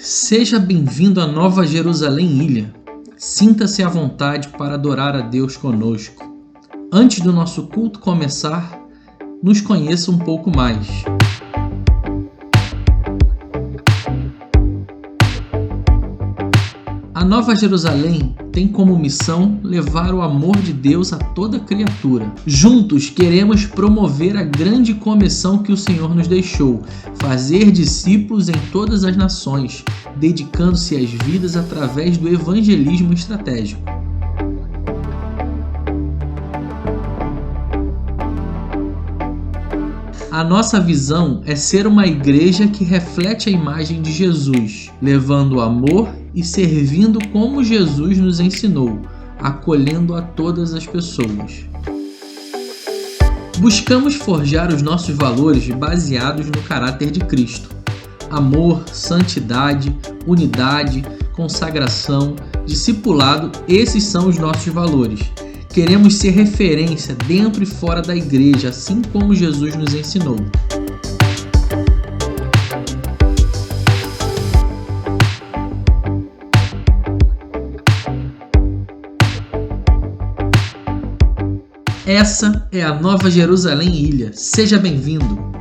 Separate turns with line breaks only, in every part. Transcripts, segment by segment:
Seja bem-vindo à Nova Jerusalém Ilha. Sinta-se à vontade para adorar a Deus conosco. Antes do nosso culto começar, nos conheça um pouco mais. A Nova Jerusalém tem como missão levar o amor de Deus a toda criatura. Juntos queremos promover a grande comissão que o Senhor nos deixou, fazer discípulos em todas as nações, dedicando-se às vidas através do evangelismo estratégico. A nossa visão é ser uma igreja que reflete a imagem de Jesus, levando amor e servindo como Jesus nos ensinou, acolhendo a todas as pessoas. Buscamos forjar os nossos valores baseados no caráter de Cristo. Amor, santidade, unidade, consagração, discipulado, esses são os nossos valores. Queremos ser referência dentro e fora da igreja, assim como Jesus nos ensinou. Essa é a Nova Jerusalém Ilha. Seja bem-vindo!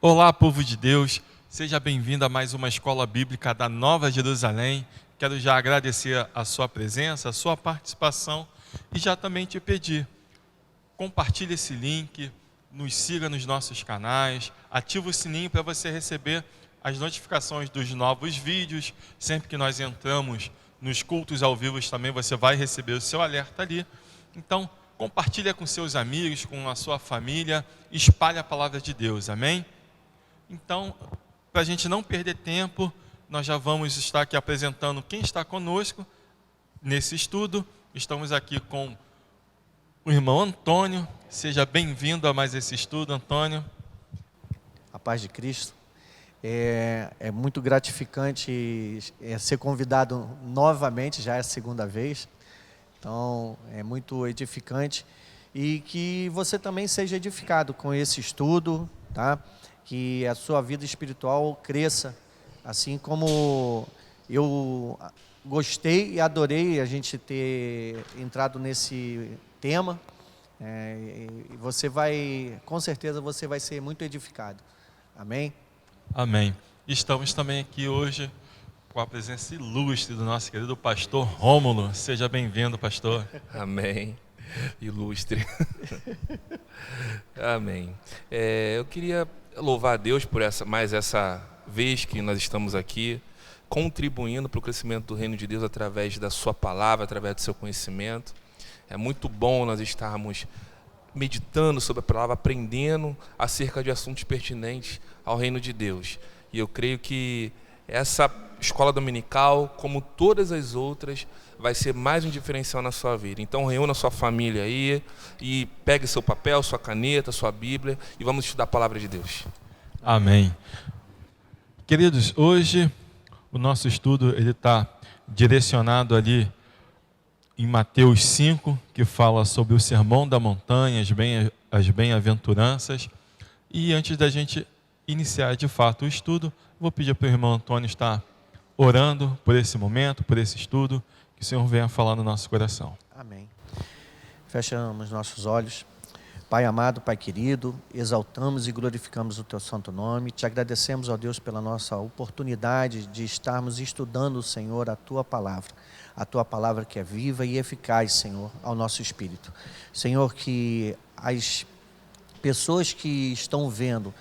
Olá, povo de Deus! Seja bem-vindo a mais uma escola bíblica da Nova Jerusalém. Quero já agradecer a sua presença, a sua participação e já também te pedir, compartilhe esse link, nos siga nos nossos canais, ative o sininho para você receber as notificações dos novos vídeos. Sempre que nós entramos nos cultos ao vivo também você vai receber o seu alerta ali. Então, compartilha com seus amigos, com a sua família, espalhe a palavra de Deus, amém? Então, para a gente não perder tempo, nós já vamos estar aqui apresentando quem está conosco nesse estudo. Estamos aqui com o irmão Antônio. Seja bem-vindo a mais esse estudo, Antônio.
A paz de Cristo. É muito gratificante ser convidado novamente, já é a segunda vez. Então, é muito edificante. E que você também seja edificado com esse estudo, tá? Que a sua vida espiritual cresça, assim como eu gostei e adorei a gente ter entrado nesse tema. Você vai, com certeza você vai ser muito edificado. Amém?
Amém. Estamos também aqui hoje com a presença ilustre do nosso querido pastor Rômulo. Seja bem-vindo, pastor.
Amém. Ilustre. Amém. Eu queria louvar a Deus por mais essa vez que nós estamos aqui, contribuindo para o crescimento do reino de Deus através da sua palavra, através do seu conhecimento. É muito bom nós estarmos meditando sobre a palavra, aprendendo acerca de assuntos pertinentes ao reino de Deus. E eu creio que essa escola dominical, como todas as outras, vai ser mais um diferencial na sua vida. Então reúna a sua família aí e pegue seu papel, sua caneta, sua Bíblia e vamos estudar a palavra de Deus.
Amém. Queridos, hoje o nosso estudo está direcionado ali em Mateus 5, que fala sobre o sermão da montanha, as bem-aventuranças. E antes da gente iniciar de fato o estudo, vou pedir para o irmão Antônio estar orando por esse momento, por esse estudo, que o Senhor venha falar no nosso coração.
Amém. Fechamos nossos olhos. Pai amado, Pai querido, exaltamos e glorificamos o Teu santo nome. Te agradecemos, ó Deus, pela nossa oportunidade de estarmos estudando, Senhor, a Tua palavra que é viva e eficaz, Senhor, ao nosso espírito. Senhor, que as pessoas que estão vendo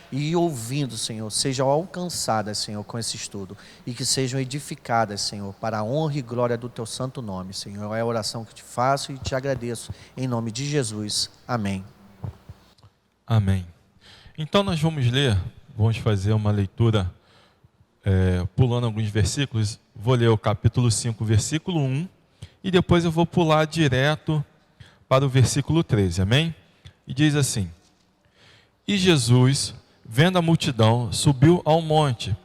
e ouvindo, Senhor, sejam alcançadas, Senhor, com esse estudo e que sejam edificadas, Senhor, para a honra e glória do Teu santo nome, Senhor. É a oração que te faço e te agradeço em nome de Jesus. Amém.
Amém. Então nós vamos fazer uma leitura pulando alguns versículos. Vou ler o capítulo 5, versículo 1 e depois eu vou pular direto para o versículo 13, amém? E diz assim: E Jesus, vendo a multidão, subiu ao monte,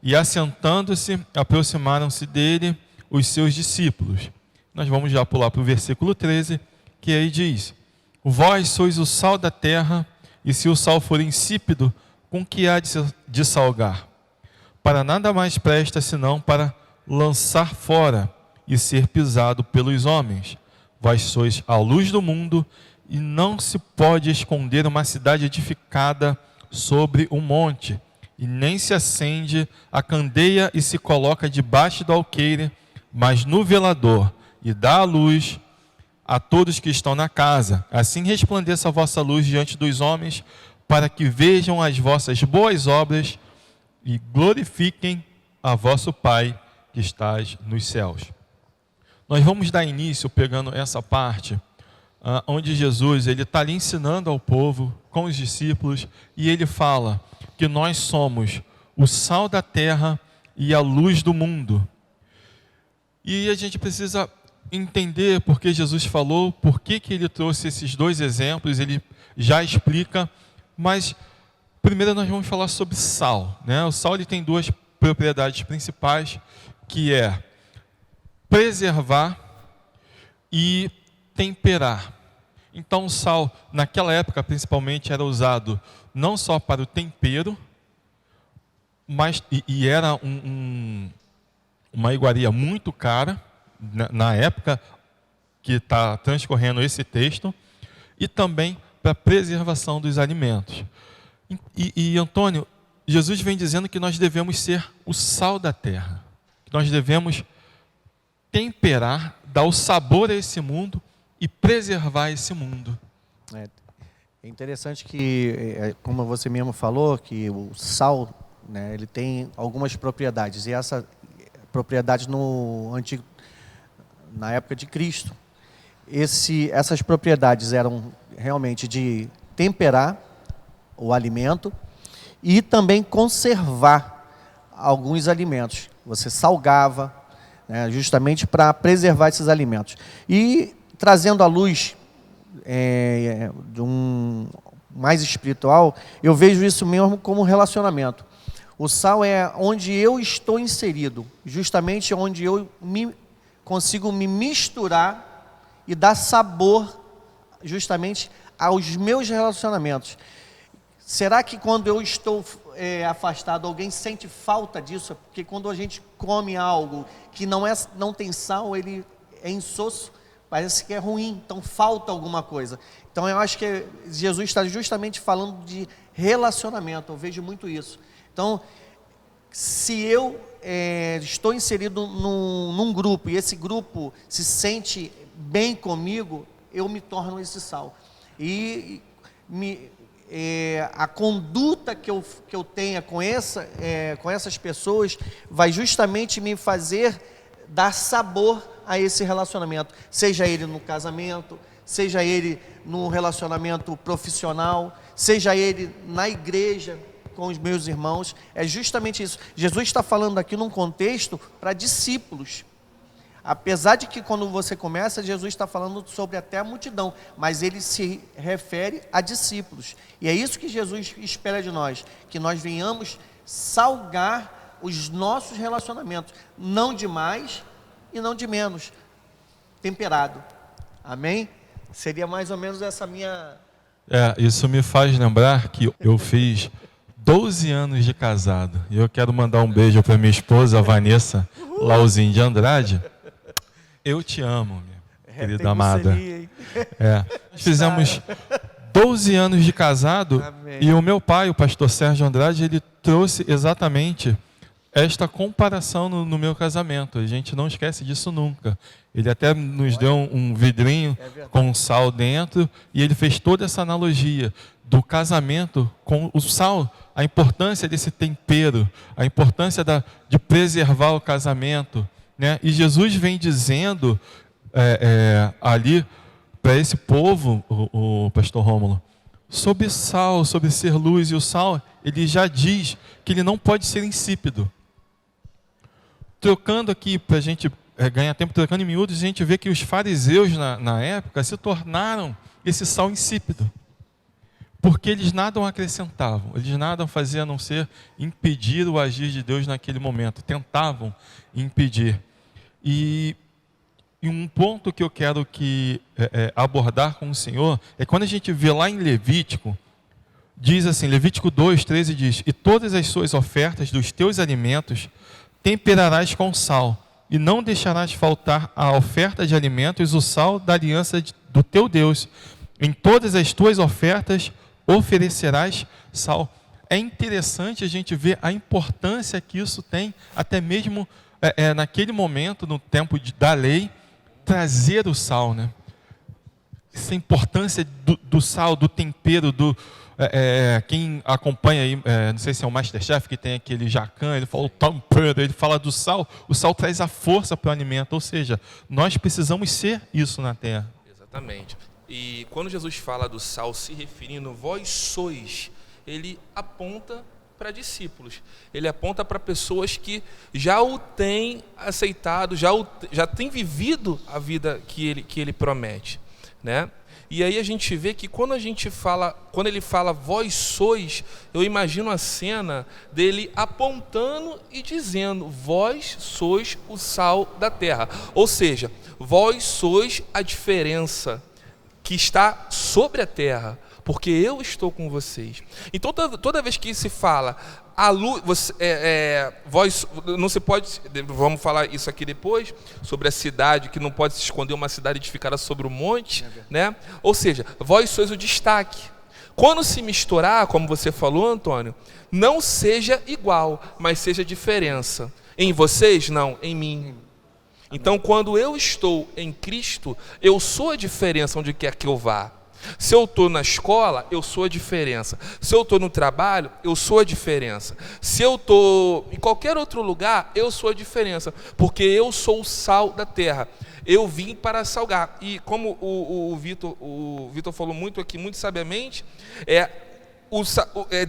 e assentando-se, aproximaram-se dele os seus discípulos. Nós vamos já pular para o versículo 13, que aí diz: Vós sois o sal da terra, E se o sal for insípido, com que há de salgar? Para nada mais presta senão para lançar fora e ser pisado pelos homens. Vós sois a luz do mundo, e não se pode esconder uma cidade edificada sobre um monte, e nem se acende a candeia e se coloca debaixo do alqueire, mas no velador, e dá a luz a todos que estão na casa. Assim resplandeça a vossa luz diante dos homens, para que vejam as vossas boas obras e glorifiquem a vosso Pai que estás nos céus. Nós vamos dar início pegando essa parte, onde Jesus está ali ensinando ao povo, com os discípulos, e ele fala que nós somos o sal da terra e a luz do mundo. E a gente precisa entender porque Jesus falou, por que ele trouxe esses dois exemplos, ele já explica, mas primeiro nós vamos falar sobre sal, né? O sal ele tem duas propriedades principais, que é preservar e temperar. Então o sal, naquela época principalmente, era usado não só para o tempero, mas era uma iguaria muito cara, na época que está transcorrendo esse texto, e também para a preservação dos alimentos. E Antônio, Jesus vem dizendo que nós devemos ser o sal da terra, que nós devemos temperar, dar o sabor a esse mundo e preservar esse mundo.
É interessante que, como você mesmo falou, que o sal, né, ele tem algumas propriedades, e essa propriedade na época de Cristo, essas propriedades eram realmente de temperar o alimento e também conservar alguns alimentos. Você salgava, né, justamente para preservar esses alimentos. E trazendo à luz de um mais espiritual, eu vejo isso mesmo como relacionamento. O sal é onde eu estou inserido, justamente onde eu consigo me misturar e dar sabor justamente aos meus relacionamentos. Será que quando eu estou afastado, alguém sente falta disso? Porque quando a gente come algo que não tem sal, ele é insosso, parece que é ruim, então falta alguma coisa. Então eu acho que Jesus está justamente falando de relacionamento, eu vejo muito isso. Então, se eu estou inserido num grupo, e esse grupo se sente bem comigo, eu me torno esse sal. E a conduta que eu tenha com essas pessoas vai justamente me fazer dar sabor a esse relacionamento, seja ele no casamento, seja ele no relacionamento profissional, seja ele na igreja com os meus irmãos. É justamente isso. Jesus está falando aqui num contexto para discípulos. Apesar de que quando você começa, Jesus está falando sobre até a multidão, mas ele se refere a discípulos. E é isso que Jesus espera de nós, que nós venhamos salgar os nossos relacionamentos, não de mais e não de menos, temperado. Amém? Seria mais ou menos essa minha...
Isso me faz lembrar que eu fiz 12 anos de casado, e eu quero mandar um beijo para minha esposa, a Vanessa Lauzinho de Andrade. Eu te amo, minha querida amada. Nós fizemos 12 anos de casado. Amém. E o meu pai, o pastor Sérgio Andrade, ele trouxe exatamente esta comparação no meu casamento. A gente não esquece disso nunca. Ele até nos deu um vidrinho com sal dentro, e ele fez toda essa analogia do casamento com o sal, a importância desse tempero, a importância de preservar o casamento, né? E Jesus vem dizendo ali para esse povo, o pastor Rômulo, sobre sal, sobre ser luz. E o sal, ele já diz que ele não pode ser insípido. Trocando aqui, para a gente ganhar tempo, trocando em miúdos, a gente vê que os fariseus na época se tornaram esse sal insípido, porque eles nada acrescentavam, eles nada faziam a não ser impedir o agir de Deus naquele momento, tentavam impedir. E um ponto que eu quero abordar com o Senhor é quando a gente vê lá em Levítico, diz assim, Levítico 2:13 diz: e todas as suas ofertas dos teus alimentos temperarás com sal, e não deixarás faltar a oferta de alimentos, o sal da aliança do teu Deus. Em todas as tuas ofertas oferecerás sal. É interessante a gente ver a importância que isso tem, até mesmo naquele momento, no tempo da lei, trazer o sal, né? Essa importância do sal, do tempero, quem acompanha aí, não sei se é o Masterchef, que tem aquele jacan, ele fala o tempero, ele fala do sal. O sal traz a força para o alimento, ou seja, nós precisamos ser isso na terra.
Exatamente. E quando Jesus fala do sal, se referindo, vós sois, ele aponta para discípulos. Ele aponta para pessoas que já o têm aceitado, já têm vivido a vida que ele promete, né? E aí a gente vê que quando ele fala vós sois, eu imagino a cena dele apontando e dizendo: vós sois o sal da terra. Ou seja, vós sois a diferença que está sobre a terra, porque eu estou com vocês. Então toda vez que se fala a luz, vós, não se pode, vamos falar isso aqui depois, sobre a cidade, que não pode se esconder uma cidade edificada sobre o monte, né? Ou seja, vós sois o destaque. Quando se misturar, como você falou, Antônio, não seja igual, mas seja diferença. Em vocês, não, em mim. Então, quando eu estou em Cristo, eu sou a diferença onde quer que eu vá. Se eu estou na escola, eu sou a diferença. Se eu estou no trabalho, eu sou a diferença. Se eu estou em qualquer outro lugar, eu sou a diferença. Porque eu sou o sal da terra. Eu vim para salgar. E como o Vitor falou muito aqui, muito sabiamente,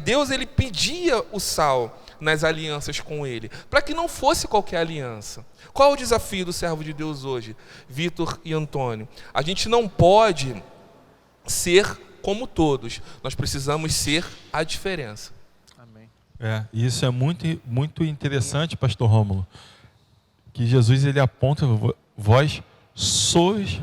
Deus ele pedia o sal nas alianças com ele, para que não fosse qualquer aliança. Qual é o desafio do servo de Deus hoje, Vitor e Antônio? A gente não pode ser como todos, nós precisamos ser a diferença.
Amém.
Isso é muito, muito interessante, pastor Rômulo, que Jesus ele aponta: vós sois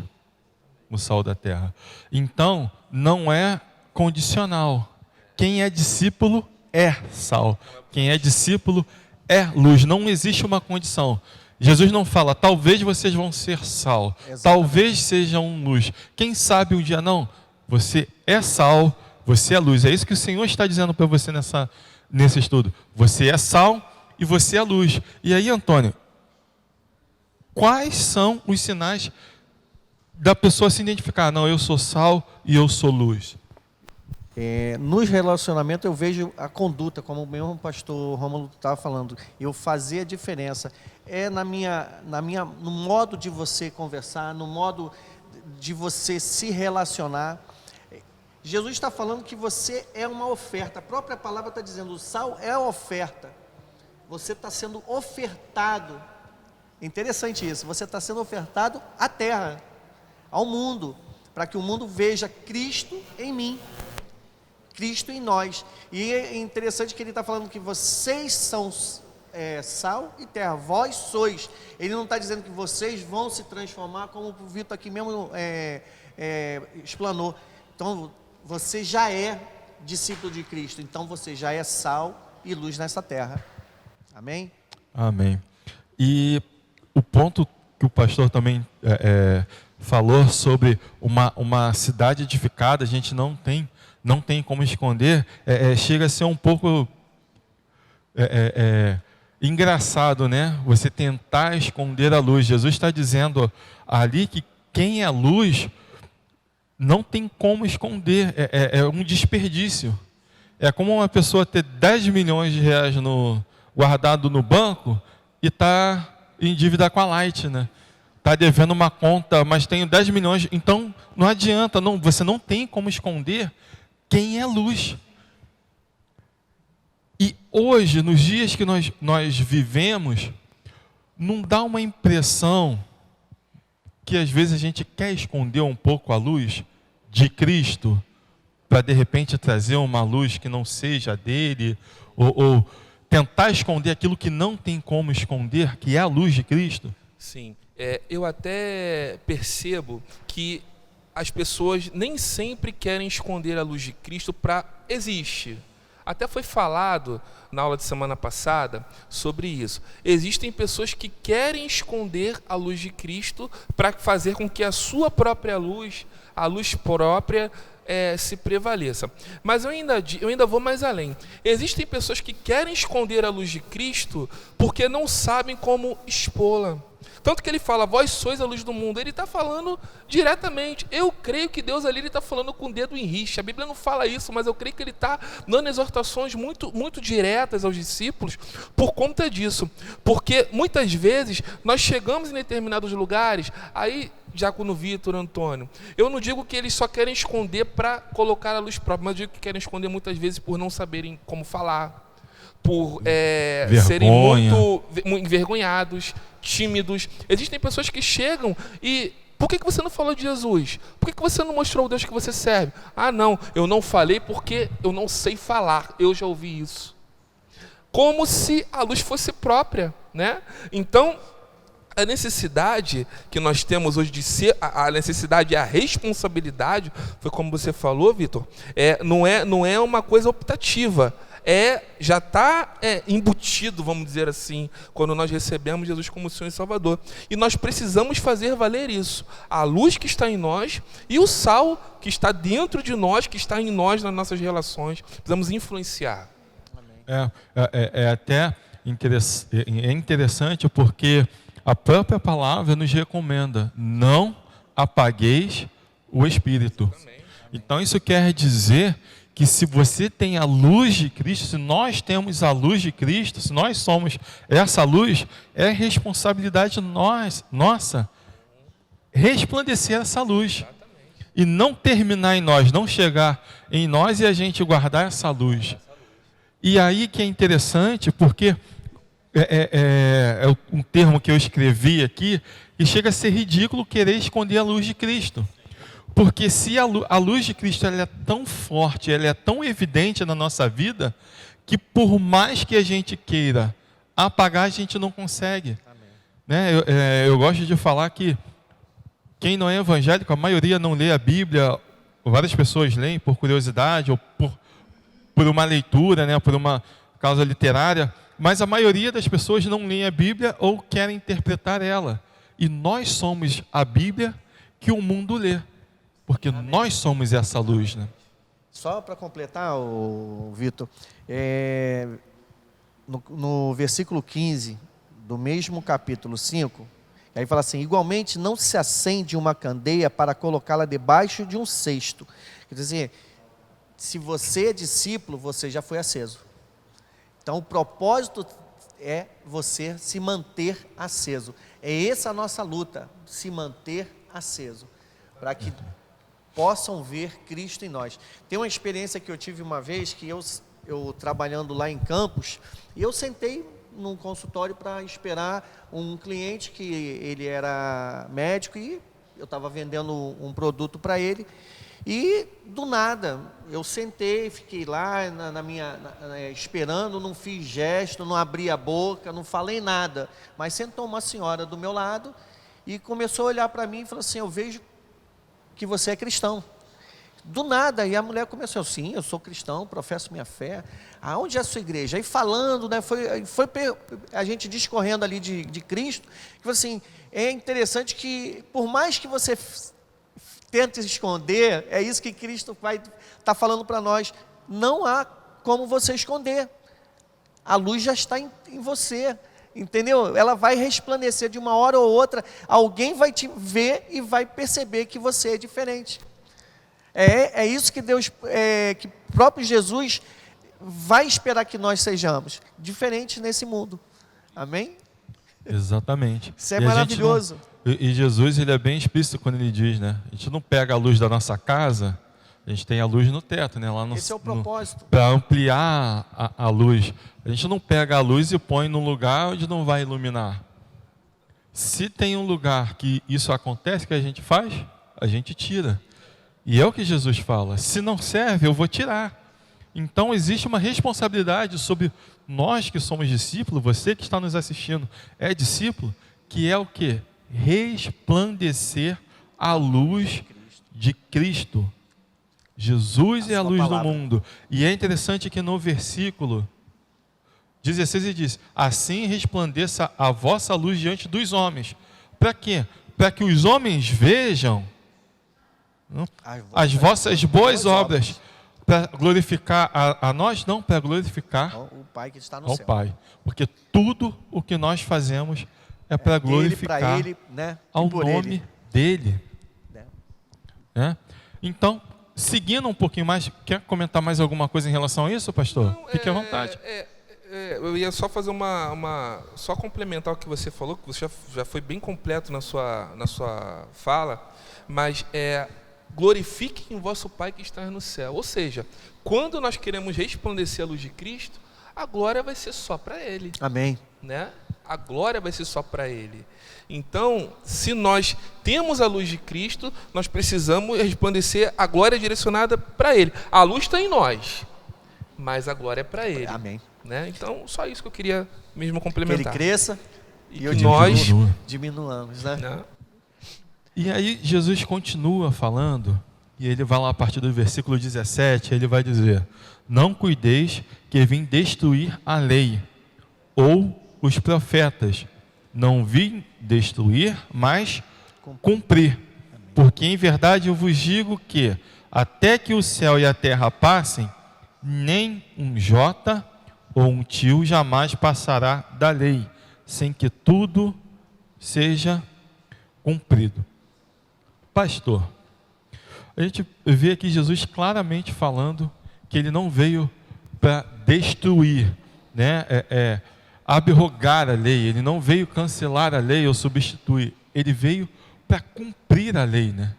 o sal da terra. Então, não é condicional. Quem é discípulo é sal. Quem é discípulo é luz. Não existe uma condição. Jesus não fala, talvez vocês vão ser sal. Exatamente. Talvez sejam luz. Quem sabe um dia não. Você é sal, você é luz. É isso que o Senhor está dizendo para você nesse estudo. Você é sal e você é luz. E aí, Antônio, quais são os sinais da pessoa se identificar? Não, eu sou sal e eu sou luz.
Nos relacionamentos eu vejo a conduta, como o mesmo pastor Rômulo estava falando, eu fazer a diferença. No modo de você conversar, no modo de você se relacionar. Jesus está falando que você é uma oferta. A própria palavra está dizendo, o sal é a oferta. Você está sendo ofertado. Interessante isso, você está sendo ofertado à terra, ao mundo, para que o mundo veja Cristo em mim, Cristo em nós. E é interessante que ele está falando que vocês são sal e terra, vós sois. Ele não está dizendo que vocês vão se transformar, como o Vitor aqui mesmo explanou. Então, você já é discípulo de Cristo, então você já é sal e luz nessa terra. Amém?
Amém. E o ponto que o pastor também falou sobre uma cidade edificada, a gente não tem como esconder, chega a ser um pouco engraçado, né? Você tentar esconder a luz. Jesus está dizendo ali que quem é luz não tem como esconder, é um desperdício. É como uma pessoa ter 10 milhões de reais guardado no banco e está em dívida com a Light, né? Está devendo uma conta, mas tenho 10 milhões, então não adianta, você não tem como esconder quem é luz. E hoje, nos dias que nós vivemos, não dá uma impressão que às vezes a gente quer esconder um pouco a luz de Cristo, para de repente trazer uma luz que não seja dele, ou tentar esconder aquilo que não tem como esconder, que é a luz de Cristo?
Sim, eu até percebo que as pessoas nem sempre querem esconder a luz de Cristo existe. Até foi falado na aula de semana passada sobre isso. Existem pessoas que querem esconder a luz de Cristo para fazer com que a sua própria luz, a luz própria, se prevaleça. Mas eu ainda vou mais além. Existem pessoas que querem esconder a luz de Cristo porque não sabem como expô-la. Tanto que ele fala, vós sois a luz do mundo. Ele está falando diretamente. Eu creio que Deus ali está falando com o dedo em rixa. A Bíblia não fala isso, mas eu creio que ele está dando exortações muito, muito diretas aos discípulos por conta disso. Porque muitas vezes nós chegamos em determinados lugares, aí, Diácono Vitor, Antônio, eu não digo que eles só querem esconder para colocar a luz própria, mas eu digo que querem esconder muitas vezes por não saberem como falar, por serem muito envergonhados, tímidos. Existem pessoas que chegam e... Por que você não falou de Jesus? Por que você não mostrou o Deus que você serve? Ah, não, eu não falei porque eu não sei falar. Eu já ouvi isso. Como se a luz fosse própria, né? Então, a necessidade que nós temos hoje de ser, a necessidade e a responsabilidade, foi como você falou, Vitor, não é uma coisa optativa. Já está embutido, vamos dizer assim, quando nós recebemos Jesus como Senhor e Salvador. E nós precisamos fazer valer isso. A luz que está em nós e o sal que está dentro de nós, que está em nós nas nossas relações. Precisamos influenciar.
Até interessante porque a própria palavra nos recomenda, não apagueis o Espírito. Então isso quer dizer que se você tem a luz de Cristo, se nós temos a luz de Cristo, se nós somos essa luz, é responsabilidade nossa resplandecer essa luz. E não terminar em nós, não chegar em nós e a gente guardar essa luz. E aí que é interessante, porque é um termo que eu escrevi aqui, e chega a ser ridículo querer esconder a luz de Cristo. Porque se a luz de Cristo ela é tão forte, ela é tão evidente na nossa vida, que por mais que a gente queira apagar, a gente não consegue. Né? Eu gosto de falar que quem não é evangélico, a maioria não lê a Bíblia, várias pessoas leem por curiosidade, ou por uma leitura, né? Por uma causa literária, mas a maioria das pessoas não lê a Bíblia ou querem interpretar ela. E nós somos a Bíblia que o mundo lê. Porque nós somos essa luz, né?
Só para completar, Vitor, no versículo 15 do mesmo capítulo 5, aí fala assim, igualmente não se acende uma candeia para colocá-la debaixo de um cesto. Quer dizer, se você é discípulo, você já foi aceso. Então o propósito é você se manter aceso. É essa a nossa luta, se manter aceso, para que possam ver Cristo em nós. Tem uma experiência que eu tive uma vez, que eu trabalhando lá em Campos, e eu sentei num consultório para esperar um cliente que ele era médico e eu estava vendendo um produto para ele, e do nada, eu sentei, fiquei lá esperando, não fiz gesto, não abri a boca, não falei nada, mas sentou uma senhora do meu lado e começou a olhar para mim e falou assim, eu vejo que você é cristão. Do nada, e a mulher começou, sim, eu sou cristão, professo minha fé. Aonde é a sua igreja? Aí falando, né, foi a gente discorrendo ali de Cristo, que assim, é interessante que, por mais que você tente esconder, é isso que Cristo vai estar falando para nós, não há como você esconder, a luz já está em você, entendeu? Ela vai resplandecer de uma hora ou outra, alguém vai te ver e vai perceber que você é diferente. É isso que Deus, que próprio Jesus vai esperar que nós sejamos, diferentes nesse mundo. Amém?
Exatamente.
Isso é maravilhoso.
E Jesus, ele é bem explícito quando ele diz, né? A gente não pega a luz da nossa casa, a gente tem a luz no teto, né? Lá
Esse é o propósito.
Para ampliar a luz. A gente não pega a luz e põe num lugar onde não vai iluminar. Se tem um lugar que isso acontece, que a gente faz, a gente tira. E é o que Jesus fala, se não serve, eu vou tirar. Então existe uma responsabilidade sobre nós que somos discípulos, você que está nos assistindo é discípulo, que é o quê? Resplandecer a luz de Cristo. Jesus é a luz do
palavra.
mundo. E é interessante que no versículo 16 ele diz: assim resplandeça a vossa luz diante dos homens. Para quê? Para que os homens vejam as vossas boas obras. Para glorificar a nós? Não, para glorificar
O Pai que está no
ao
céu.
Pai. Porque tudo o que nós fazemos é para
Dele,
glorificar
pra ele, né? E
ao
por
nome
ele.
dele.
Né?
Né? Então, seguindo um pouquinho mais, quer comentar mais alguma coisa em relação a isso, pastor?
Não,
Fique à vontade.
Eu ia só fazer só complementar o que você falou, que você já foi bem completo na sua fala, mas glorifiquem o vosso Pai que está no céu. Ou seja, quando nós queremos resplandecer a luz de Cristo, a glória vai ser só para Ele.
Amém.
Né? A glória vai ser só para Ele. Então, se nós temos a luz de Cristo, nós precisamos resplandecer a glória direcionada para Ele. A luz está em nós, mas a glória é para Ele.
Amém.
Né? Então, só isso que eu queria mesmo
Que ele
complementar.
cresça e eu
que nós
diminuamos, né?
né?
E aí Jesus continua falando, e ele vai lá a partir do versículo 17, ele vai dizer: não cuideis que vim destruir a lei, ou os profetas. Não vim destruir, mas cumprir. Porque em verdade eu vos digo que, até que o céu e a terra passem, nem um jota ou um tio jamais passará da lei, sem que tudo seja cumprido. Pastor, a gente vê aqui Jesus claramente falando que ele não veio para destruir, né? Abrogar a lei, ele não veio cancelar a lei ou substituir, ele veio para cumprir a lei, né?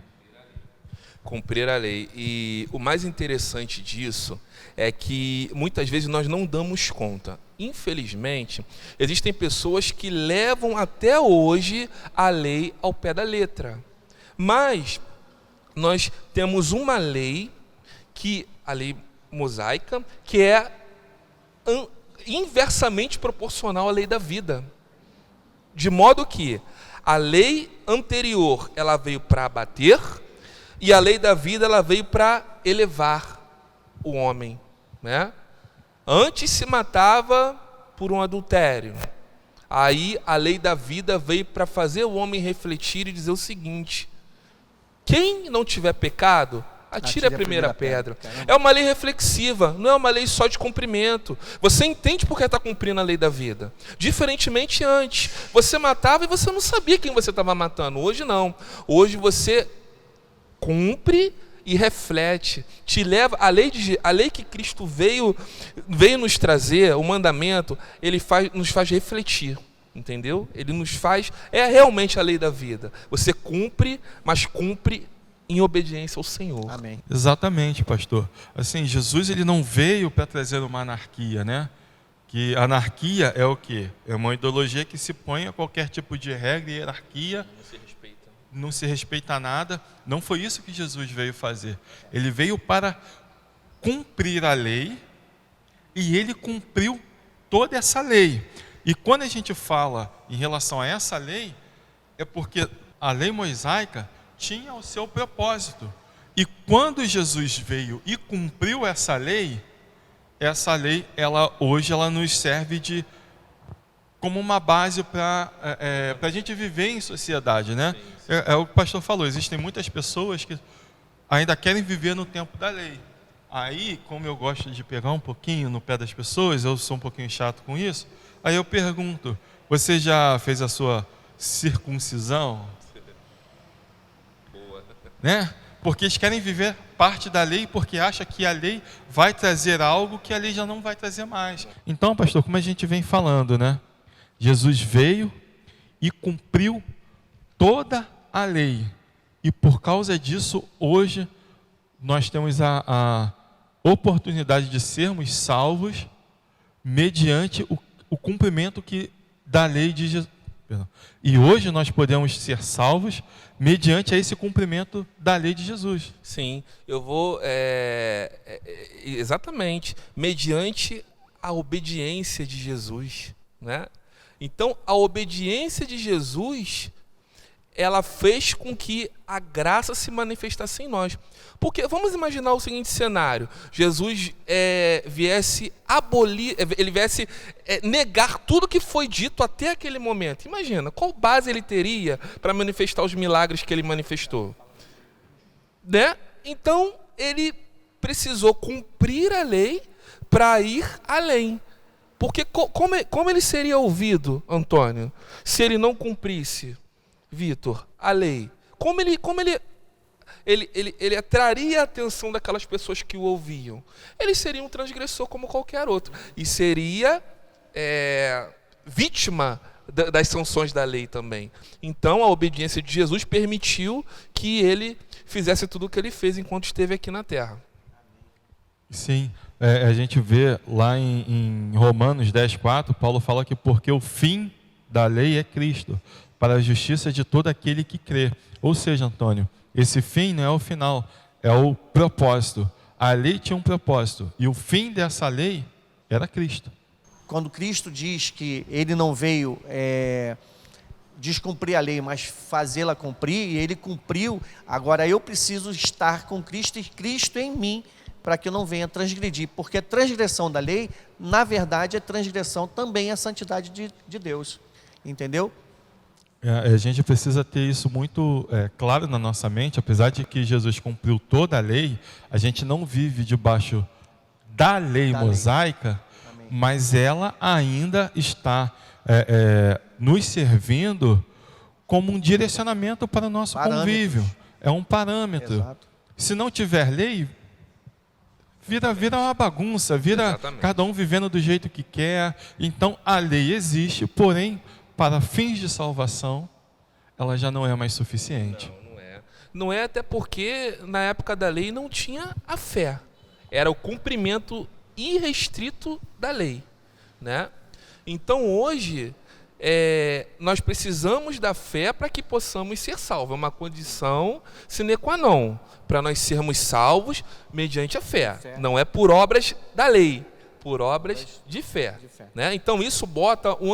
Cumprir a lei. E o mais interessante disso é que muitas vezes nós não damos conta. Infelizmente, existem pessoas que levam até hoje a lei ao pé da letra. Mas nós temos uma lei, a lei mosaica, que é inversamente proporcional à lei da vida. De modo que a lei anterior, ela veio para abater, e a lei da vida, ela veio para elevar o homem, né? Antes se matava por um adultério. Aí a lei da vida veio para fazer o homem refletir e dizer o seguinte: quem não tiver pecado, atire a primeira pedra. É uma lei reflexiva, não é uma lei só de cumprimento. Você entende porque está cumprindo a lei da vida. Diferentemente antes, você matava e você não sabia quem você estava matando. Hoje não. Hoje você cumpre e reflete. Te leva a lei que Cristo veio nos trazer, o mandamento, ele nos faz refletir. Entendeu? Ele nos faz, realmente a lei da vida. Você cumpre, mas cumpre em obediência ao Senhor.
Amém.
Exatamente, pastor. Assim, Jesus ele não veio para trazer uma anarquia, né? Que anarquia é o quê? É uma ideologia que se põe a qualquer tipo de regra e hierarquia. Não se respeita nada. Não foi isso que Jesus veio fazer. Ele veio para cumprir a lei e ele cumpriu toda essa lei. E quando a gente fala em relação a essa lei, é porque a lei mosaica tinha o seu propósito. E quando Jesus veio e cumpriu essa lei, hoje ela nos serve como uma base para a gente viver em sociedade, né? É o que o pastor falou, existem muitas pessoas que ainda querem viver no tempo da lei. Aí, como eu gosto de pegar um pouquinho no pé das pessoas, eu sou um pouquinho chato com isso, aí eu pergunto: você já fez a sua circuncisão?
Boa.
Né? Porque eles querem viver parte da lei porque acham que a lei vai trazer algo que a lei já não vai trazer mais. Então, pastor, como a gente vem falando, né? Jesus veio e cumpriu toda a lei. E por causa disso, hoje, nós temos a oportunidade de sermos salvos mediante o cumprimento da lei de Jesus. E hoje nós podemos ser salvos mediante a esse cumprimento da lei de Jesus.
Sim, eu vou exatamente mediante a obediência de Jesus, né? Então, a obediência de Jesus ela fez com que a graça se manifestasse em nós. Porque vamos imaginar o seguinte cenário: Jesus viesse abolir, ele viesse negar tudo que foi dito até aquele momento. Imagina, qual base ele teria para manifestar os milagres que ele manifestou? Né? Então, ele precisou cumprir a lei para ir além. Porque como ele seria ouvido, Antônio, se ele não cumprisse, Vitor, a lei? Como ele atraria a atenção daquelas pessoas que o ouviam? Ele seria um transgressor como qualquer outro. E seria vítima das sanções da lei também. Então, a obediência de Jesus permitiu que ele fizesse tudo o que ele fez enquanto esteve aqui na terra.
Sim, a gente vê lá em Romanos 10:4, Paulo fala que porque o fim da lei é Cristo, para a justiça de todo aquele que crê. Ou seja, Antônio, esse fim não é o final, é o propósito. A lei tinha um propósito, e o fim dessa lei era Cristo.
Quando Cristo diz que ele não veio descumprir a lei, mas fazê-la cumprir, e ele cumpriu, agora eu preciso estar com Cristo e Cristo em mim, para que eu não venha transgredir, porque a transgressão da lei, na verdade, é transgressão também à santidade de Deus, entendeu?
A gente precisa ter isso muito claro na nossa mente. Apesar de que Jesus cumpriu toda a lei, a gente não vive debaixo da lei mosaica, mas ela ainda está nos servindo como um direcionamento para o nosso convívio. É um parâmetro.
Exato.
Se não tiver lei, vira uma bagunça,
Exatamente.
Cada um vivendo do jeito que quer. Então a lei existe, porém, para fins de salvação, ela já não é mais suficiente.
Não é, até porque na época da lei não tinha a fé. Era o cumprimento irrestrito da lei, né? Então hoje nós precisamos da fé para que possamos ser salvos. É uma condição sine qua non para nós sermos salvos mediante a fé. Não é por obras da lei, por obras de fé. Né? Então isso bota um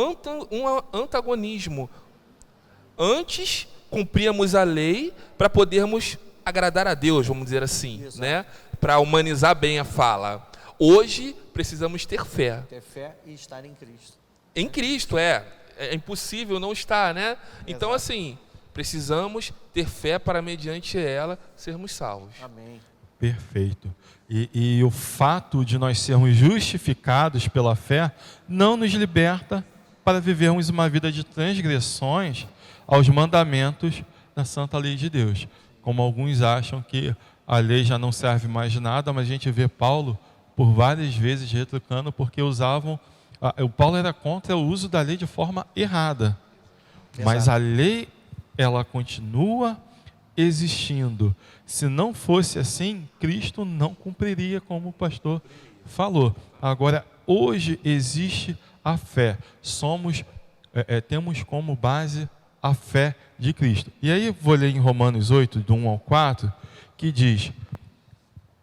antagonismo. Antes cumpríamos a lei para podermos agradar a Deus, vamos dizer assim, né? Para humanizar bem a fala. Hoje precisamos ter fé.
Ter fé e estar em Cristo.
Em Cristo, é impossível não estar, né? Então, assim, precisamos ter fé para, mediante ela, sermos salvos.
Amém.
Perfeito. E o fato de nós sermos justificados pela fé não nos liberta para vivermos uma vida de transgressões aos mandamentos da santa lei de Deus. Como alguns acham que a lei já não serve mais de nada, mas a gente vê Paulo por várias vezes retrucando, porque o Paulo era contra o uso da lei de forma errada. Exato. Mas a lei, ela continua existindo. Se não fosse assim, Cristo não cumpriria, como o pastor falou. Agora, hoje existe a fé. Temos como base a fé de Cristo. E aí vou ler em Romanos 8, do 1 ao 4, que diz: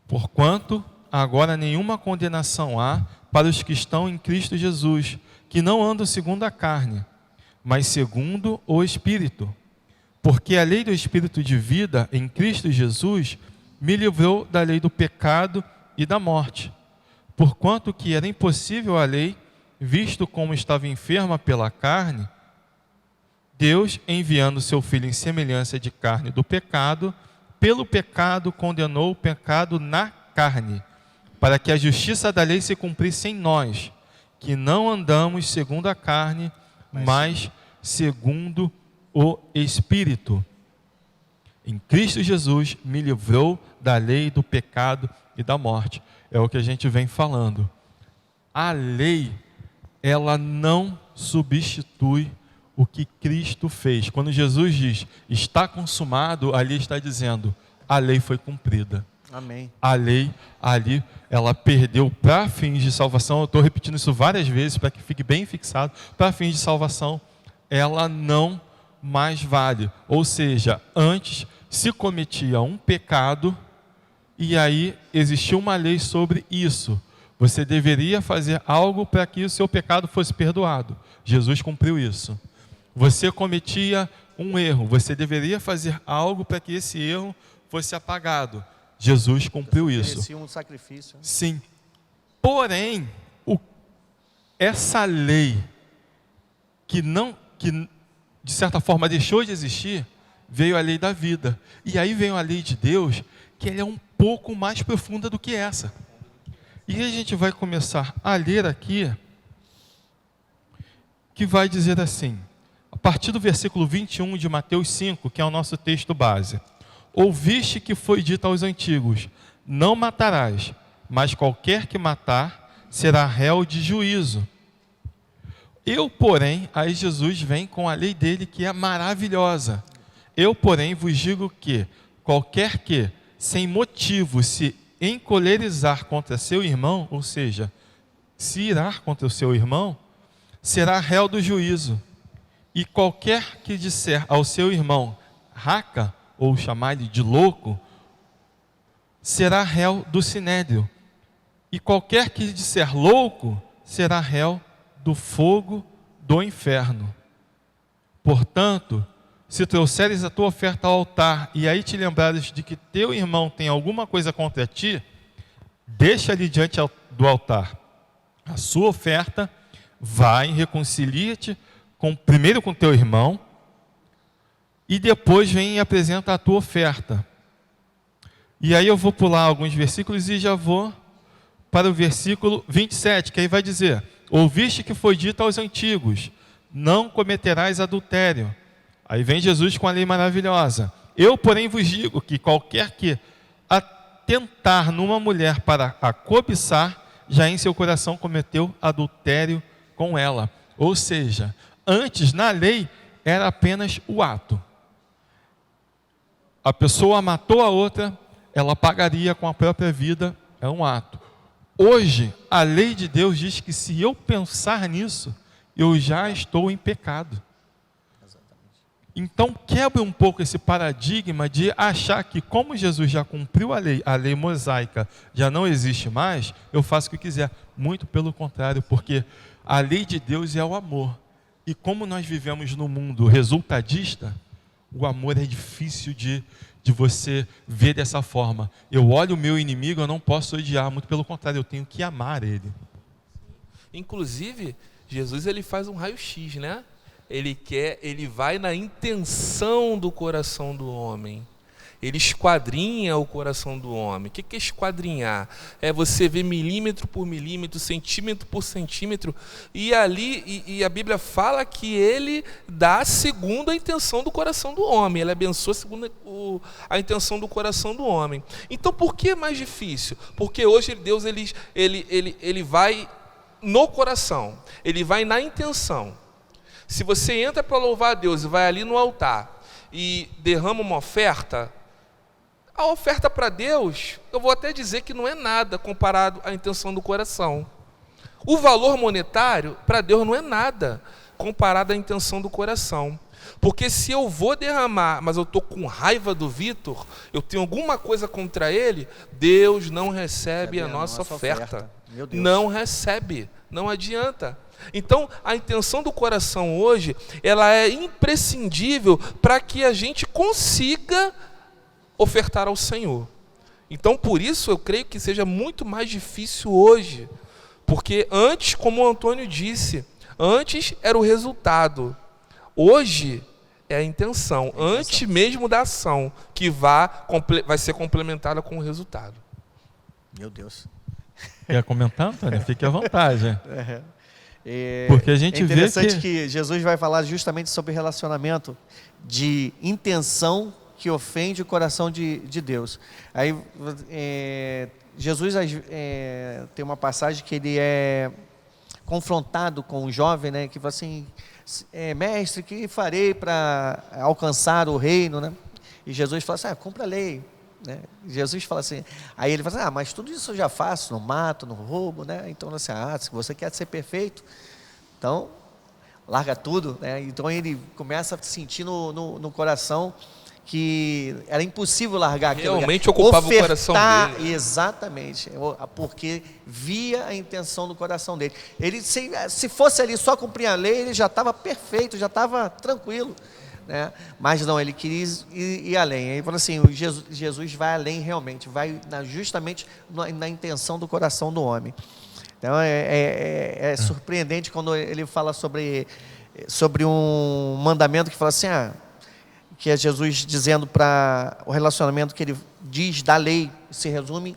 porquanto agora nenhuma condenação há para os que estão em Cristo Jesus, que não andam segundo a carne, mas segundo o Espírito. Porque a lei do Espírito de vida em Cristo Jesus me livrou da lei do pecado e da morte. Porquanto que era impossível a lei, visto como estava enferma pela carne, Deus, enviando seu Filho em semelhança de carne do pecado, pelo pecado condenou o pecado na carne, para que a justiça da lei se cumprisse em nós, que não andamos segundo a carne, mas segundo o Espírito. Em Cristo Jesus me livrou da lei do pecado e da morte. É o que a gente vem falando. A lei, ela não substitui o que Cristo fez. Quando Jesus diz, está consumado, ali está dizendo, a lei foi cumprida.
Amém.
A lei ali, ela perdeu para fins de salvação. Eu estou repetindo isso várias vezes para que fique bem fixado. Para fins de salvação, ela não mais vale. Ou seja, antes se cometia um pecado e aí existia uma lei sobre isso. Você deveria fazer algo para que o seu pecado fosse perdoado. Jesus cumpriu isso. Você cometia um erro, você deveria fazer algo para que esse erro fosse apagado. Jesus cumpriu isso.
Merecia um sacrifício.
Sim. Porém, essa lei que de certa forma deixou de existir, veio a lei da vida. E aí veio a lei de Deus, que ela é um pouco mais profunda do que essa. E a gente vai começar a ler aqui, que vai dizer assim, a partir do versículo 21 de Mateus 5, que é o nosso texto base. Ouviste que foi dito aos antigos, não matarás, mas qualquer que matar será réu de juízo. Eu, porém, aí Jesus vem com a lei dele que é maravilhosa. Eu, porém, vos digo que qualquer que, sem motivo, se encolerizar contra seu irmão, ou seja, se irar contra o seu irmão, será réu do juízo. E qualquer que disser ao seu irmão, raca, ou chamar-lhe de louco, será réu do sinédrio. E qualquer que disser louco, será réu do fogo do inferno. Portanto, se trouxeres a tua oferta ao altar, e aí te lembrares de que teu irmão tem alguma coisa contra ti, deixa-lhe diante do altar a sua oferta, vai, reconcilia-te primeiro com teu irmão, e depois vem e apresenta a tua oferta. E aí eu vou pular alguns versículos e já vou para o versículo 27, que aí vai dizer, ouviste que foi dito aos antigos, não cometerás adultério. Aí vem Jesus com a lei maravilhosa. Eu, porém, vos digo que qualquer que atentar numa mulher para a cobiçar, já em seu coração cometeu adultério com ela. Ou seja, antes na lei era apenas o ato. A pessoa matou a outra, ela pagaria com a própria vida, é um ato. Hoje, a lei de Deus diz que se eu pensar nisso, eu já estou em pecado. Então, quebra um pouco esse paradigma de achar que, como Jesus já cumpriu a lei mosaica já não existe mais, eu faço o que quiser. Muito pelo contrário, porque a lei de Deus é o amor. E como nós vivemos num mundo resultadista, o amor é difícil de você ver dessa forma. Eu olho o meu inimigo, eu não posso odiar, muito pelo contrário, eu tenho que amar ele.
Inclusive, Jesus ele faz um raio-x, né? Ele vai na intenção do coração do homem. Ele esquadrinha o coração do homem. O que é esquadrinhar? É você ver milímetro por milímetro, centímetro por centímetro, e ali, e a Bíblia fala que ele dá segundo a intenção do coração do homem. Ele abençoa segundo a intenção do coração do homem. Então, por que é mais difícil? Porque hoje Deus ele vai no coração, ele vai na intenção. Se você entra para louvar a Deus e vai ali no altar e derrama uma oferta, a oferta para Deus, eu vou até dizer que não é nada comparado à intenção do coração. O valor monetário para Deus não é nada comparado à intenção do coração. Porque se eu vou derramar, mas eu estou com raiva do Vitor, eu tenho alguma coisa contra ele, Deus não recebe a nossa oferta.
Meu Deus.
Não recebe, não adianta. Então, a intenção do coração hoje, ela é imprescindível para que a gente consiga ofertar ao Senhor. Então, por isso, eu creio que seja muito mais difícil hoje. Porque antes, como o Antônio disse, antes era o resultado. Hoje é a intenção, antes mesmo da ação, que vai ser complementada com o resultado.
Meu Deus.
Quer comentar, Antônio? Fique à vontade.
Porque a gente vê
que Jesus vai falar justamente sobre relacionamento de intenção que ofende o coração de Deus. Aí Jesus tem uma passagem que ele é confrontado com um jovem, né, que fala assim, mestre, que farei para alcançar o reino, né? E Jesus fala assim, cumpra a lei. Né? Jesus fala assim, aí ele fala assim, mas tudo isso eu já faço, não mato, não roubo, né? Então assim, se você quer ser perfeito, então larga tudo, né? Então ele começa a sentir no coração que era impossível largar aquilo.
Realmente ocupava o coração dele.
Exatamente, porque via a intenção do coração dele. Ele, se fosse ali só cumprir a lei, ele já estava perfeito, já estava tranquilo. né? Mas não, ele queria ir além. Aí falou assim, Jesus vai além realmente, vai justamente na intenção do coração do homem. Então é surpreendente quando ele fala sobre um mandamento que fala assim, que é Jesus dizendo para o relacionamento que ele diz da lei, se resume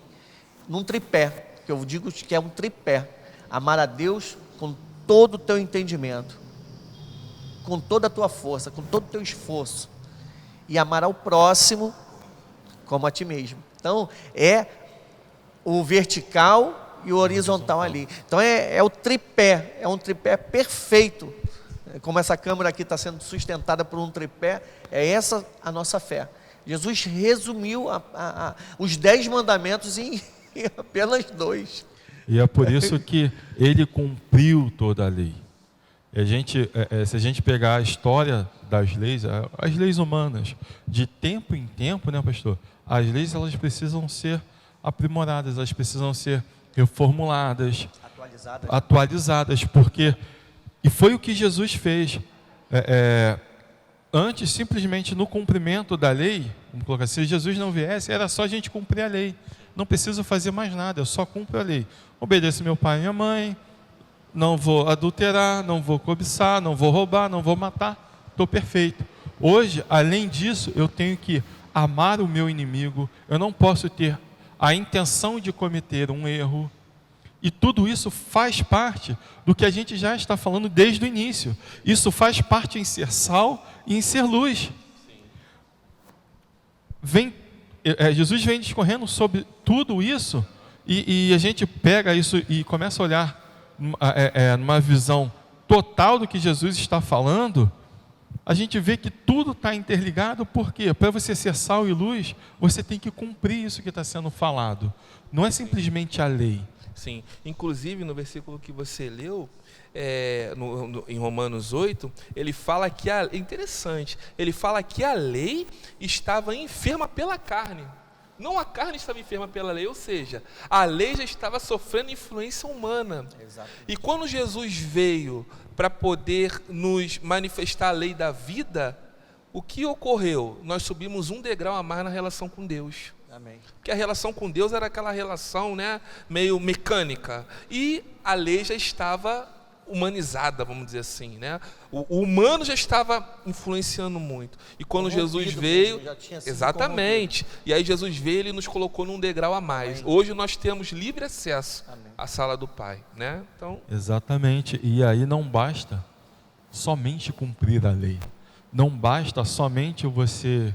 num tripé, que eu digo que é um tripé: amar a Deus com todo o teu entendimento, com toda a tua força, com todo o teu esforço, e amar ao próximo como a ti mesmo. Então é o vertical e o horizontal ali. Então é o tripé, é um tripé perfeito. Como essa câmera aqui está sendo sustentada por um tripé, é essa a nossa fé. Jesus resumiu os 10 mandamentos em apenas 2.
E é por isso que ele cumpriu toda a lei. Se a gente pegar a história das leis, as leis humanas, de tempo em tempo, né, pastor? As leis, elas precisam ser aprimoradas, elas precisam ser reformuladas, atualizadas, porque... E foi o que Jesus fez. Antes, simplesmente no cumprimento da lei, vamos colocar, se Jesus não viesse, era só a gente cumprir a lei. Não preciso fazer mais nada, eu só cumpro a lei. Obedeço meu pai e minha mãe, não vou adulterar, não vou cobiçar, não vou roubar, não vou matar, estou perfeito. Hoje, além disso, eu tenho que amar o meu inimigo, eu não posso ter a intenção de cometer um erro. E tudo isso faz parte do que a gente já está falando desde o início. Isso faz parte em ser sal e em ser luz. Jesus vem discorrendo sobre tudo isso, e a gente pega isso e começa a olhar numa visão total do que Jesus está falando. A gente vê que tudo está interligado, porque para você ser sal e luz, você tem que cumprir isso que está sendo falado. Não é simplesmente a lei.
Sim, inclusive no versículo que você leu, em Romanos 8, ele fala que interessante, ele fala que a lei estava enferma pela carne. Não a carne estava enferma pela lei, ou seja, a lei já estava sofrendo influência humana. Exato. E quando Jesus veio para poder nos manifestar a lei da vida, o que ocorreu? Nós subimos um degrau a mais na relação com Deus. Amém. Porque a relação com Deus era aquela relação, né, meio mecânica, e a lei já estava humanizada, vamos dizer assim, né? O humano já estava influenciando muito. E quando Jesus veio, exatamente, e aí Jesus veio, ele nos colocou num degrau a mais. Amém. Hoje nós temos livre acesso à sala do Pai, né? Então,
exatamente. E aí não basta somente cumprir a lei. Não basta somente você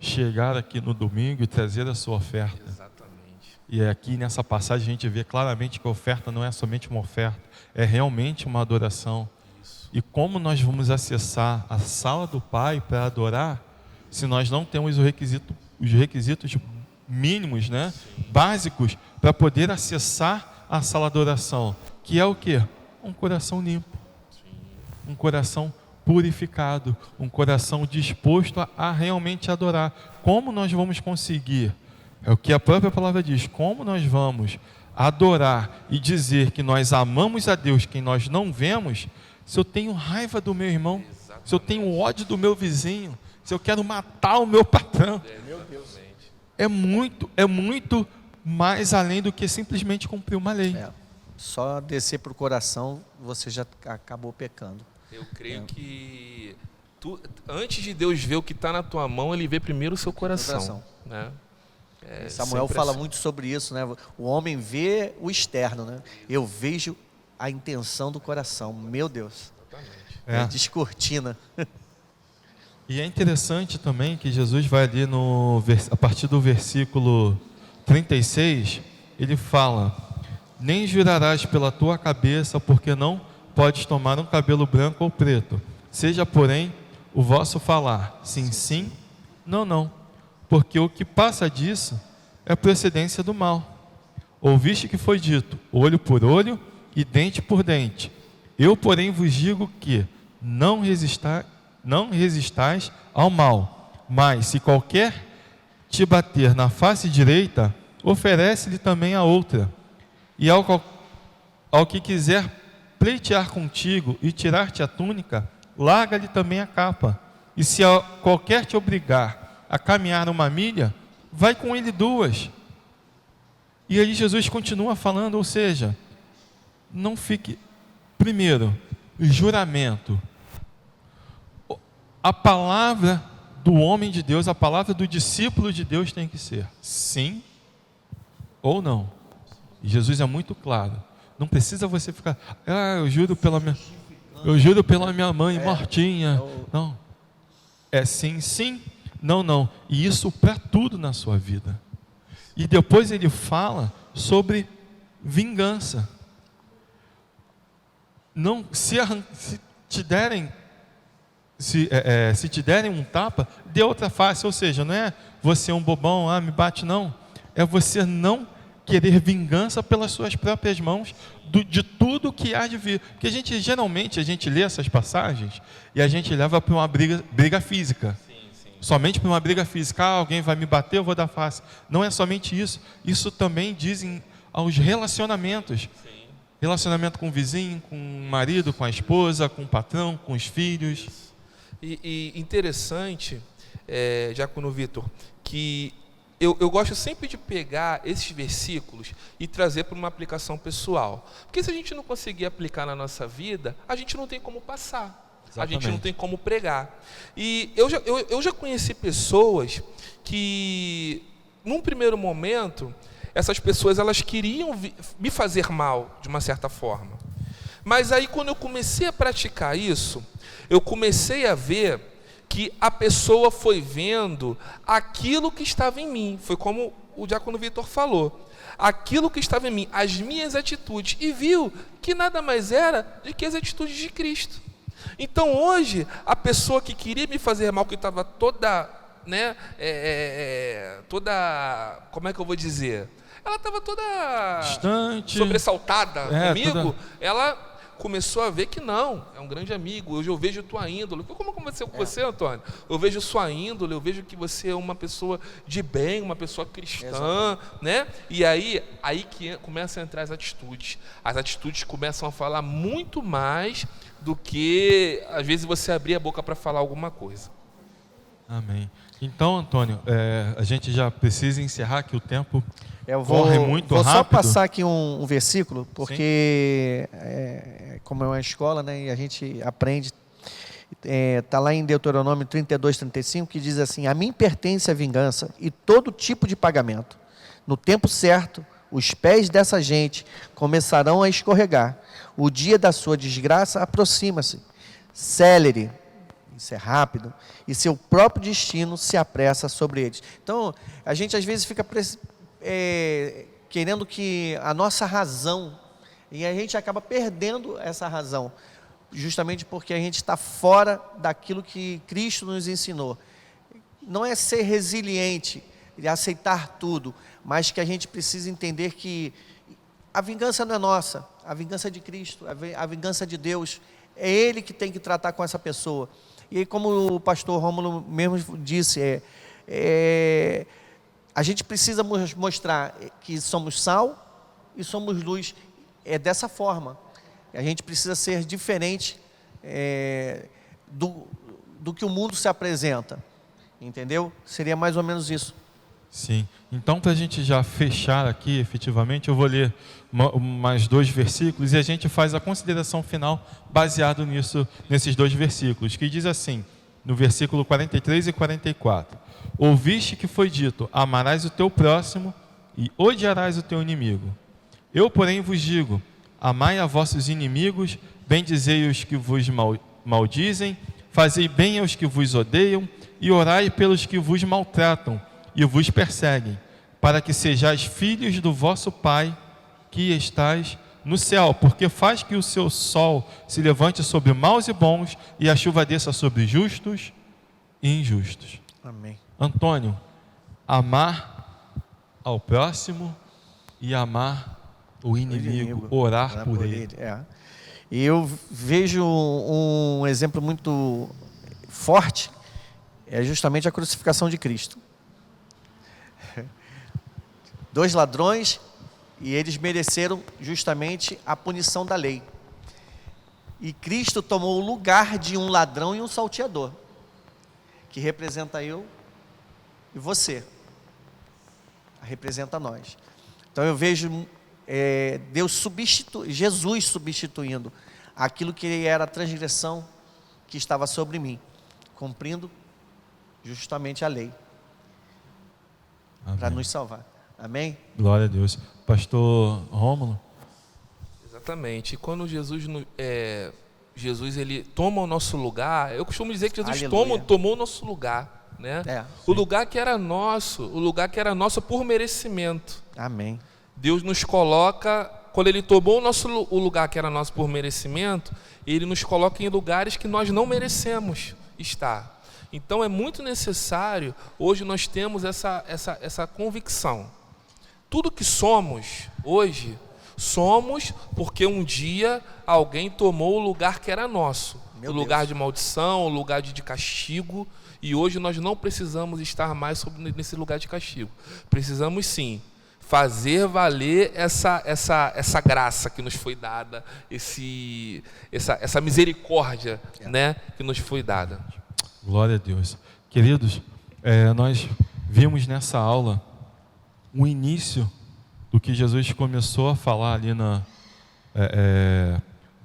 chegar aqui no domingo e trazer a sua oferta.
Exatamente.
E aqui nessa passagem a gente vê claramente que a oferta não é somente uma oferta, é realmente uma adoração. Isso. E como nós vamos acessar a sala do Pai para adorar, se nós não temos os requisitos mínimos, né, básicos, para poder acessar a sala de adoração, que é o quê? Um coração limpo. Sim. Um coração purificado, um coração disposto a realmente adorar. Como nós vamos conseguir? É o que a própria palavra diz. Como nós vamos adorar e dizer que nós amamos a Deus, quem nós não vemos, se eu tenho raiva do meu irmão, exatamente, se eu tenho ódio do meu vizinho, se eu quero matar o meu patrão?
Meu Deus.
É muito mais além do que simplesmente cumprir uma lei.
Só descer para o coração, você já acabou pecando.
Eu creio que antes de Deus ver o que está na tua mão, Ele vê primeiro o seu coração. Né?
Samuel fala muito sobre isso, né? O homem vê o externo, né? Eu vejo a intenção do coração. Meu Deus, descortina.
E é interessante também que Jesus vai ali a partir do versículo 36, ele fala: nem jurarás pela tua cabeça, porque não podes tomar um cabelo branco ou preto. Seja, porém, o vosso falar sim, sim, não, não. Porque o que passa disso é procedência do mal. Ouviste que foi dito, olho por olho e dente por dente. Eu, porém, vos digo que não resistais ao mal. Mas, se qualquer te bater na face direita, oferece-lhe também a outra. E ao que quiser pleitear contigo e tirar-te a túnica, larga-lhe também a capa. E se qualquer te obrigar a caminhar 1 milha, vai com ele 2. E aí Jesus continua falando, ou seja, não fique... Primeiro, juramento. A palavra do homem de Deus, a palavra do discípulo de Deus tem que ser sim ou não. E Jesus é muito claro. Não precisa você ficar, eu juro pela minha mãe mortinha. Não. É sim, sim, não, não. E isso para tudo na sua vida. E depois ele fala sobre vingança. Não, se te derem um tapa, dê outra face. Ou seja, não é você um bobão, me bate, não. É você não querer vingança pelas suas próprias mãos de tudo que há de vir. Porque geralmente a gente lê essas passagens e a gente leva para uma briga física. Sim. Somente para uma briga física. Alguém vai me bater, eu vou dar face. Não é somente isso. Isso também dizem aos relacionamentos. Sim. Relacionamento com o vizinho, com o marido, com a esposa, com o patrão, com os filhos.
E interessante, Diácono Vitor, que eu gosto sempre de pegar esses versículos e trazer para uma aplicação pessoal. Porque se a gente não conseguir aplicar na nossa vida, a gente não tem como passar. Exatamente. A gente não tem como pregar. E eu já conheci pessoas que, num primeiro momento, essas pessoas elas queriam me fazer mal, de uma certa forma. Mas aí, quando eu comecei a praticar isso, eu comecei a ver que a pessoa foi vendo aquilo que estava em mim. Foi como o Diácono Vitor falou. Aquilo que estava em mim, as minhas atitudes. E viu que nada mais era do que as atitudes de Cristo. Então, hoje, a pessoa que queria me fazer mal, que estava toda, como é que eu vou dizer? Ela estava toda
distante,
sobressaltada comigo. Ela começou a ver que não, é um grande amigo. Hoje eu vejo tua índole. Como aconteceu com você, Antônio? Eu vejo sua índole, eu vejo que você é uma pessoa de bem, uma pessoa cristã, né? E aí que começam a entrar as atitudes. As atitudes começam a falar muito mais do que, às vezes, você abrir a boca para falar alguma coisa.
Amém. Então, Antônio, a gente já precisa encerrar, que o tempo corre muito rápido.
Vou só passar aqui um versículo, porque como é uma escola, né, e a gente aprende, está lá em Deuteronômio 32, 35, que diz assim: a mim pertence a vingança e todo tipo de pagamento. No tempo certo, os pés dessa gente começarão a escorregar. O dia da sua desgraça aproxima-se. Célere, isso é rápido, e seu próprio destino se apressa sobre eles. Então, a gente às vezes fica querendo que a nossa razão, e a gente acaba perdendo essa razão, justamente porque a gente está fora daquilo que Cristo nos ensinou. Não é ser resiliente e aceitar tudo, mas que a gente precisa entender que a vingança não é nossa, a vingança é de Cristo, a vingança é de Deus. É Ele que tem que tratar com essa pessoa. E aí, como o pastor Rômulo mesmo disse, a gente precisa mostrar que somos sal e somos luz. É dessa forma. A gente precisa ser diferente do que o mundo se apresenta. Entendeu? Seria mais ou menos isso.
Sim. Então, para a gente já fechar aqui, efetivamente, eu vou ler mais 2 versículos e a gente faz a consideração final baseado nesses 2 versículos, que diz assim, no versículo 43 e 44: ouviste que foi dito, amarás o teu próximo e odiarás o teu inimigo. Eu, porém, vos digo, amai a vossos inimigos, bendizei os que vos maldizem, fazei bem aos que vos odeiam e orai pelos que vos maltratam e vos perseguem, para que sejais filhos do vosso Pai que estás no céu, porque faz que o seu sol se levante sobre maus e bons e a chuva desça sobre justos e injustos.
Amém.
Antônio, amar ao próximo e amar o inimigo, orar por ele.
E eu vejo um exemplo muito forte, é justamente a crucificação de Cristo. 2 ladrões, e eles mereceram justamente a punição da lei. E Cristo tomou o lugar de um ladrão e um salteador. que representa eu e você, representa nós. Então eu vejo Jesus substituindo aquilo que era a transgressão que estava sobre mim, cumprindo justamente a lei, para nos salvar. Amém?
Glória a Deus. Pastor Rômulo?
Exatamente. E quando Jesus ele toma o nosso lugar, eu costumo dizer que Jesus tomou o nosso lugar, né? O lugar que era nosso, por merecimento.
Amém.
Deus nos coloca, quando Ele tomou o lugar que era nosso por merecimento, Ele nos coloca em lugares que nós não merecemos estar. Então é muito necessário, hoje nós temos essa convicção. Tudo que somos hoje, somos porque um dia alguém tomou o lugar que era nosso. O lugar de maldição, o lugar de castigo. E hoje nós não precisamos estar mais nesse lugar de castigo. Precisamos sim fazer valer essa graça que nos foi dada, essa misericórdia, né, que nos foi dada.
Glória a Deus. Queridos, nós vimos nessa aula o início do que Jesus começou a falar ali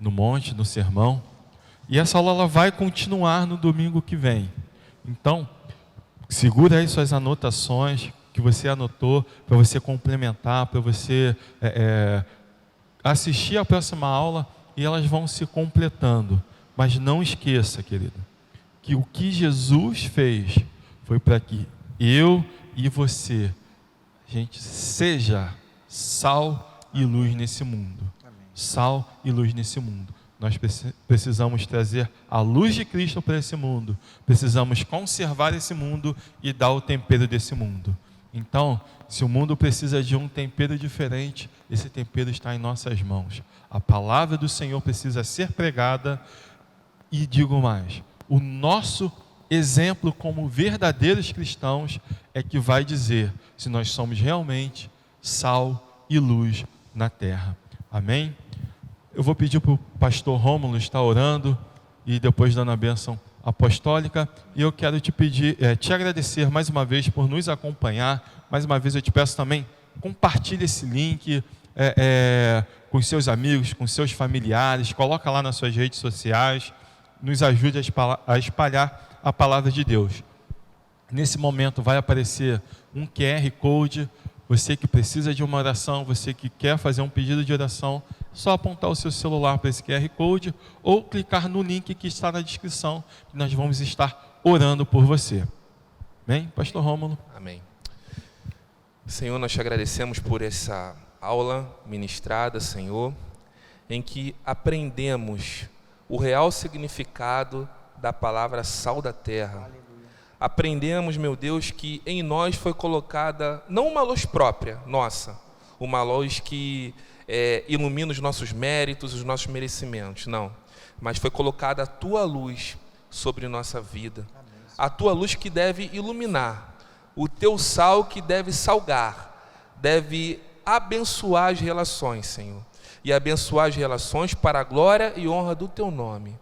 no monte, no sermão. E essa aula ela vai continuar no domingo que vem. Então, segura aí suas anotações que você anotou, para você complementar, para você assistir a próxima aula, e elas vão se completando. Mas não esqueça, querido, que o que Jesus fez foi para que eu e você, a gente seja sal e luz nesse mundo. Amém. Sal e luz nesse mundo. Nós precisamos trazer a luz de Cristo para esse mundo. Precisamos conservar esse mundo e dar o tempero desse mundo. Então, se o mundo precisa de um tempero diferente, esse tempero está em nossas mãos. A palavra do Senhor precisa ser pregada. E digo mais, o nosso exemplo como verdadeiros cristãos é que vai dizer se nós somos realmente sal e luz na terra. Amém? Eu vou pedir para o pastor Rômulo estar orando e depois dando a bênção apostólica. E eu quero te pedir, te agradecer mais uma vez por nos acompanhar. Mais uma vez eu te peço também, compartilhe esse link com seus amigos, com seus familiares, coloca lá nas suas redes sociais, nos ajude a espalhar a palavra de Deus. Nesse momento vai aparecer um QR Code. Você que precisa de uma oração, você que quer fazer um pedido de oração, só apontar o seu celular para esse QR Code ou clicar no link que está na descrição, que nós vamos estar orando por você. Amém? Pastor Rômulo.
Amém. Senhor, nós te agradecemos por essa aula ministrada, Senhor, em que aprendemos o real significado da palavra sal da terra. Aprendemos, meu Deus, que em nós foi colocada não uma luz própria, nossa, uma luz que ilumina os nossos méritos, os nossos merecimentos, não. Mas foi colocada a Tua luz sobre nossa vida. A Tua luz que deve iluminar, o Teu sal que deve salgar, deve abençoar as relações, Senhor. E abençoar as relações para a glória e honra do Teu nome.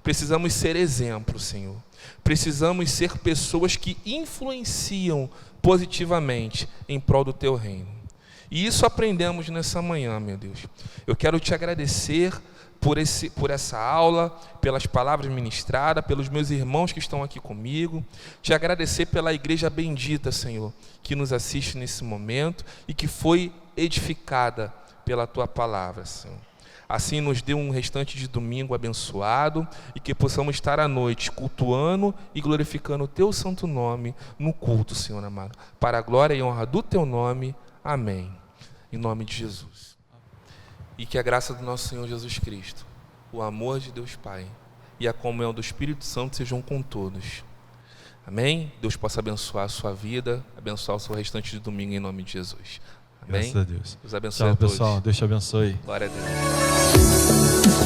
Precisamos ser exemplo, Senhor. Precisamos ser pessoas que influenciam positivamente em prol do Teu reino. E isso aprendemos nessa manhã, meu Deus. Eu quero Te agradecer por essa aula, pelas palavras ministradas, pelos meus irmãos que estão aqui comigo. Te agradecer pela igreja bendita, Senhor, que nos assiste nesse momento e que foi edificada pela Tua palavra, Senhor. Assim nos dê um restante de domingo abençoado e que possamos estar à noite cultuando e glorificando o Teu santo nome no culto, Senhor amado. Para a glória e honra do Teu nome. Amém. Em nome de Jesus. E que a graça do nosso Senhor Jesus Cristo, o amor de Deus Pai e a comunhão do Espírito Santo sejam com todos. Amém? Deus possa abençoar a sua vida, abençoar o seu restante de domingo em nome de Jesus. Amém?
Graças a Deus.
Deus abençoe
Tchau,
a todos.
pessoal. Deus te abençoe.
Glória a Deus.